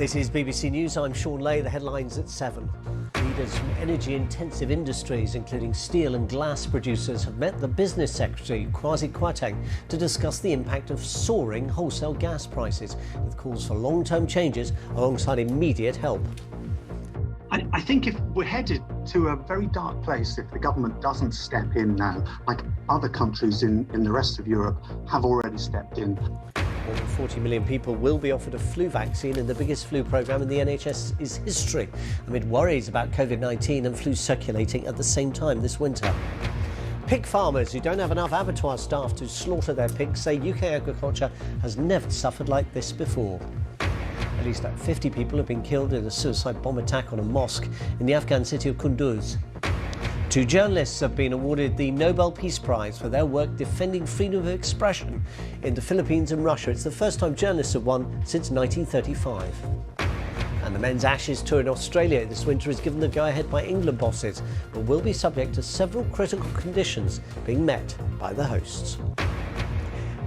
This is BBC News. I'm Shaun Ley. The headlines at 7. Leaders from energy-intensive industries, including steel and glass producers, have met the Business Secretary, Kwasi Kwarteng, to discuss the impact of soaring wholesale gas prices, with calls for long-term changes alongside immediate help. I think if we're headed to a very dark place if the government doesn't step in now, like other countries in the rest of Europe have already stepped in. More than 40 million people will be offered a flu vaccine in the biggest flu programme in the NHS's history, amid worries about COVID-19 and flu circulating at the same time this winter. Pig farmers who don't have enough abattoir staff to slaughter their pigs say UK agriculture has never suffered like this before. At least 50 people have been killed in a suicide bomb attack on a mosque in the Afghan city of Kunduz. 2 journalists have been awarded the Nobel Peace Prize for their work defending freedom of expression in the Philippines and Russia. It's the first time journalists have won since 1935. And the men's Ashes tour in Australia this winter is given the go-ahead by England bosses, but will be subject to several critical conditions being met by the hosts.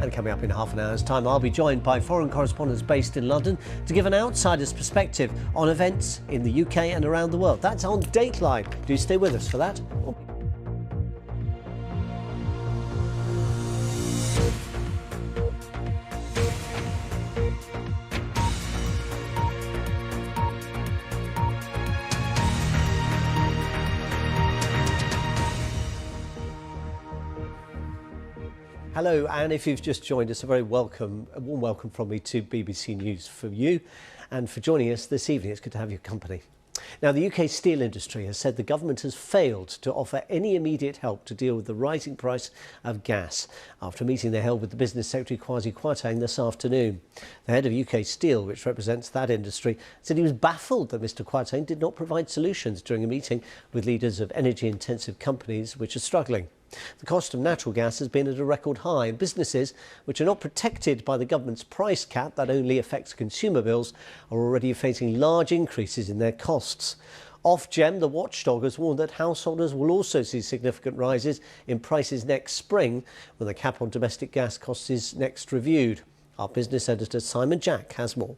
And coming up in half an hour's time, I'll be joined by foreign correspondents based in London to give an outsider's perspective on events in the UK and around the world. That's on Dateline. Do stay with us for that. Hello, and if you've just joined us, a warm welcome from me to BBC News for you and for joining us this evening. It's good to have your company. Now, the UK steel industry has said the government has failed to offer any immediate help to deal with the rising price of gas after a meeting they held with the Business Secretary Kwasi Kwarteng this afternoon. The head of UK Steel, which represents that industry, said he was baffled that Mr Kwarteng did not provide solutions during a meeting with leaders of energy-intensive companies which are struggling. The cost of natural gas has been at a record high, and businesses which are not protected by the government's price cap that only affects consumer bills are already facing large increases in their costs. Ofgem, the watchdog, has warned that householders will also see significant rises in prices next spring when the cap on domestic gas costs is next reviewed. Our business editor Simon Jack has more.